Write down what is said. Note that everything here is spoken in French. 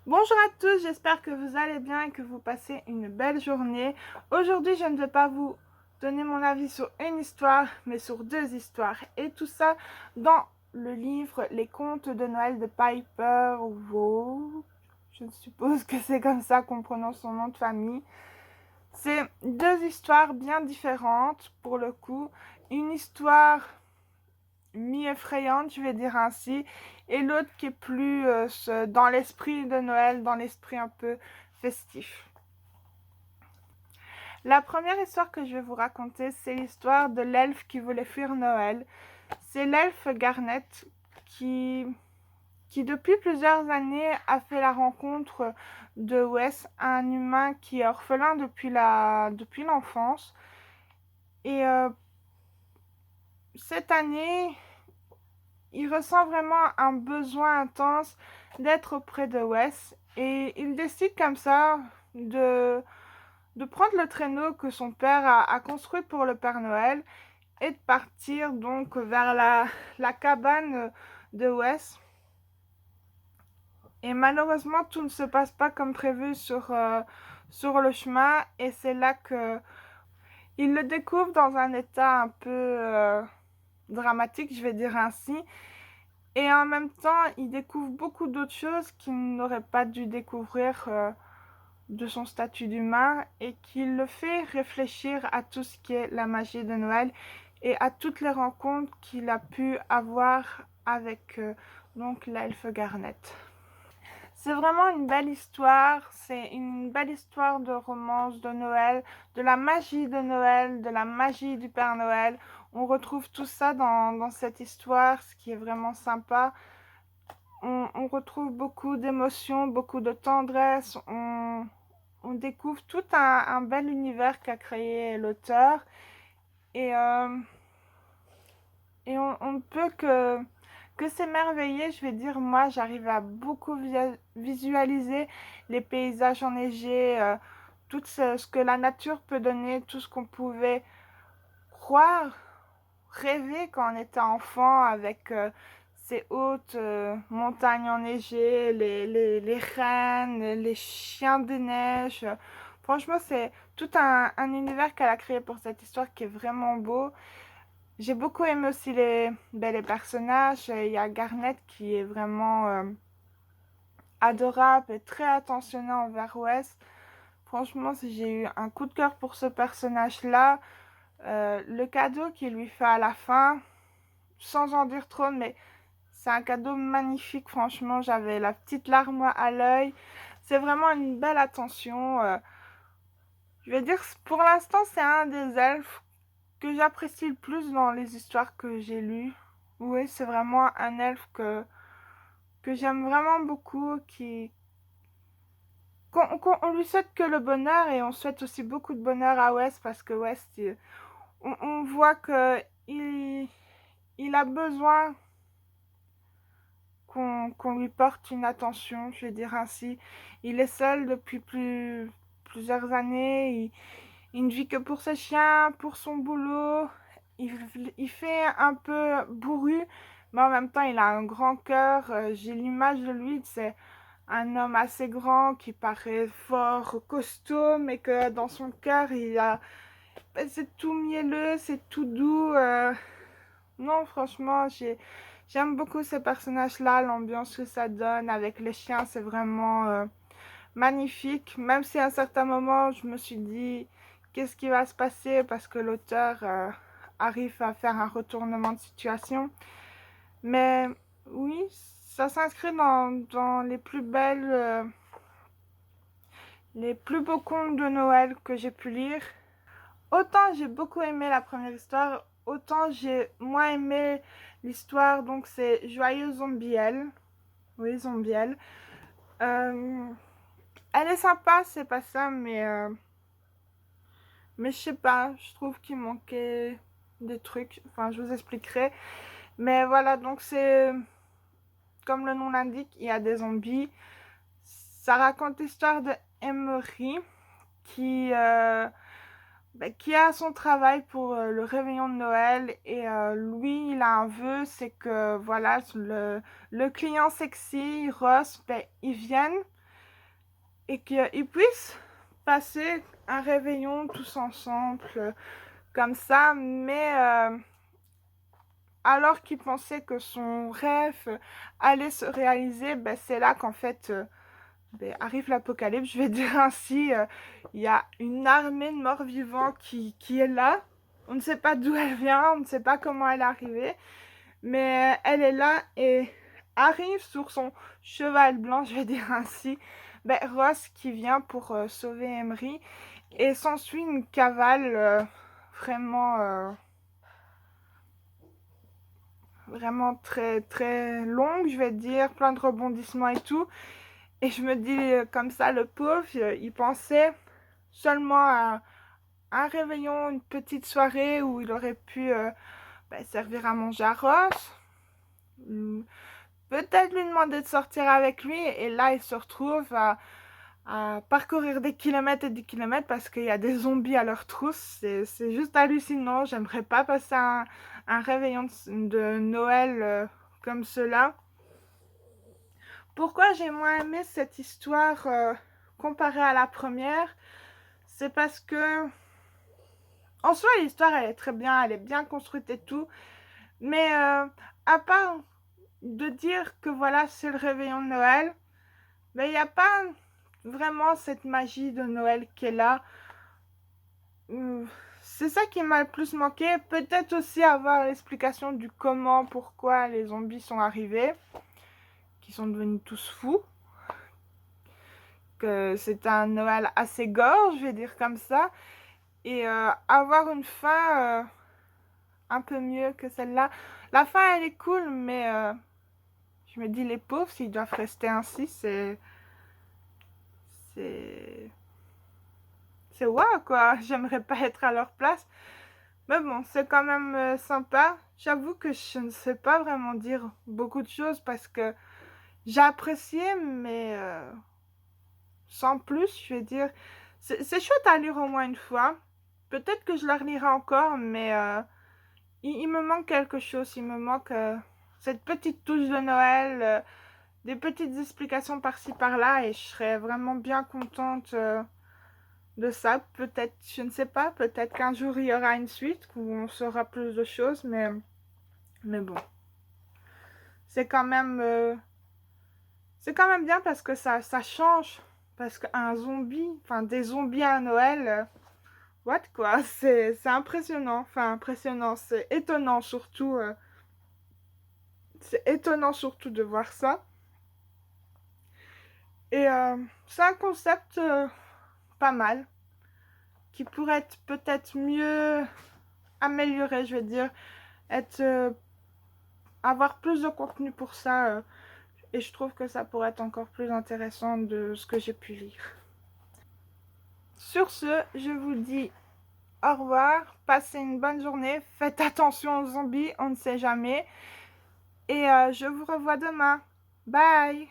Bonjour à tous, j'espère que vous allez bien et que vous passez une belle journée. Aujourd'hui, je ne vais pas vous donner mon avis sur une histoire, mais sur deux histoires. Et tout ça dans le livre Les Contes de Noël de Piper Vaux. Je suppose que c'est comme ça qu'on prononce son nom de famille. C'est deux histoires bien différentes pour le coup. Une histoire mi-effrayante, je vais dire ainsi, et l'autre qui est plus dans l'esprit de Noël, dans l'esprit un peu festif. La première histoire que je vais vous raconter, c'est l'histoire de l'elfe qui voulait fuir Noël. C'est l'elfe Garnet qui depuis plusieurs années a fait la rencontre de Wes, un humain qui est orphelin depuis l'enfance. Et cette année, il ressent vraiment un besoin intense d'être auprès de Wes et il décide comme ça de prendre le traîneau que son père a construit pour le Père Noël et de partir donc vers la cabane de Wes. Et malheureusement, tout ne se passe pas comme prévu sur le chemin et c'est là que il le découvre dans un état un peu dramatique, je vais dire ainsi. Et en même temps, il découvre beaucoup d'autres choses qu'il n'aurait pas dû découvrir de son statut d'humain et qui le fait réfléchir à tout ce qui est la magie de Noël et à toutes les rencontres qu'il a pu avoir avec donc l'elfe Garnet. C'est vraiment une belle histoire, c'est une belle histoire de romance de Noël, de la magie de Noël, de la magie du Père Noël. On retrouve tout ça dans cette histoire, ce qui est vraiment sympa. On retrouve beaucoup d'émotions, beaucoup de tendresse, on découvre tout un bel univers qu'a créé l'auteur et, on ne peut que s'émerveiller, je vais dire. Moi, j'arrive à beaucoup visualiser les paysages enneigés, tout ce que la nature peut donner, tout ce qu'on pouvait croire, rêver quand on était enfant avec ces hautes montagnes enneigées, les rennes, les chiens de neige. Franchement, c'est tout un univers qu'elle a créé pour cette histoire qui est vraiment beau. J'ai beaucoup aimé aussi les personnages. Il y a Garnet qui est vraiment adorable et très attentionnant envers Wes. Franchement, si j'ai eu un coup de cœur pour ce personnage-là. Le cadeau qu'il lui fait à la fin, sans en dire trop, mais c'est un cadeau magnifique, franchement. J'avais la petite larme à l'œil. C'est vraiment une belle attention. Je vais dire, pour l'instant, c'est un des elfes que j'apprécie le plus dans les histoires que j'ai lues. Oui, c'est vraiment un elfe que j'aime vraiment beaucoup, on lui souhaite que le bonheur et on souhaite aussi beaucoup de bonheur à Wes parce que Wes, on voit que il a besoin qu'on lui porte une attention, je vais dire ainsi. Il est seul depuis plusieurs années. Il ne vit que pour ses chiens, pour son boulot. Il fait un peu bourru, mais en même temps, il a un grand cœur. J'ai l'image de lui, c'est un homme assez grand qui paraît fort costaud, mais que dans son cœur, c'est tout mielleux, c'est tout doux. Non, franchement, j'aime beaucoup ces personnages-là, l'ambiance que ça donne avec les chiens, c'est vraiment magnifique. Même si à un certain moment, je me suis dit, qu'est-ce qui va se passer parce que l'auteur arrive à faire un retournement de situation. Mais oui, ça s'inscrit dans les plus belles, les plus beaux contes de Noël que j'ai pu lire. Autant j'ai beaucoup aimé la première histoire, autant j'ai moins aimé l'histoire, donc c'est Joyeux Zombiel. Oui, Zombiel. Euh, Elle est sympa, c'est pas ça, mais je sais pas, je trouve qu'il manquait des trucs. Enfin, je vous expliquerai. Mais voilà, donc c'est comme le nom l'indique, il y a des zombies. Ça raconte l'histoire de Emery qui qui a son travail pour le réveillon de Noël et lui il a un vœu, c'est que voilà le client sexy Ross, ils viennent et qu'ils puissent passer un réveillon tous ensemble, comme ça, mais alors qu'il pensait que son rêve allait se réaliser, ben, c'est là qu'en fait ben, arrive l'apocalypse, je vais dire ainsi. Il y a une armée de morts vivants qui est là. On ne sait pas d'où elle vient, on ne sait pas comment elle est arrivée, mais elle est là et arrive sur son cheval blanc, je vais dire ainsi, ben, Ross qui vient pour sauver Emery, et s'ensuit une cavale vraiment vraiment très très longue, je vais dire, plein de rebondissements et tout. Et je me dis comme ça, le pauvre, il pensait seulement à un réveillon, une petite soirée où il aurait pu ben, servir à manger à Ross, peut-être lui demander de sortir avec lui, et là il se retrouve à parcourir des kilomètres et des kilomètres parce qu'il y a des zombies à leur trousse. C'est juste hallucinant. J'aimerais pas passer un réveillon de Noël comme cela. Pourquoi j'ai moins aimé cette histoire comparée à la première? C'est parce que, en soi, l'histoire elle est très bien, elle est bien construite et tout, mais à part de dire que voilà, c'est le réveillon de Noël, mais il n'y a pas vraiment cette magie de Noël qui est là. C'est ça qui m'a le plus manqué. Peut-être aussi avoir l'explication du comment, pourquoi les zombies sont arrivés, qui sont devenus tous fous. Que c'est un Noël assez gore, je vais dire comme ça. Et avoir une fin un peu mieux que celle-là. La fin, elle est cool, mais je me dis, les pauvres, s'ils doivent rester ainsi, C'est... C'est waouh, quoi. J'aimerais pas être à leur place. Mais bon, c'est quand même sympa. J'avoue que je ne sais pas vraiment dire beaucoup de choses parce que j'ai apprécié, mais sans plus, je vais dire. C'est chouette à lire au moins une fois. Peut-être que je la relirai encore, mais il me manque quelque chose. Il me manque cette petite touche de Noël, des petites explications par-ci par-là, et je serais vraiment bien contente de ça. Peut-être, je ne sais pas, peut-être qu'un jour il y aura une suite où on saura plus de choses, mais bon. C'est quand même, c'est quand même bien parce que ça change. Parce qu'un zombie, enfin des zombies à Noël, what quoi, c'est impressionnant. Enfin impressionnant, c'est étonnant surtout. C'est étonnant surtout de voir ça. Et c'est un concept pas mal, qui pourrait être peut-être mieux amélioré, je vais dire. Être, avoir plus de contenu pour ça. Et je trouve que ça pourrait être encore plus intéressant de ce que j'ai pu lire. Sur ce, je vous dis au revoir, passez une bonne journée, faites attention aux zombies, on ne sait jamais. Et je vous revois demain. Bye!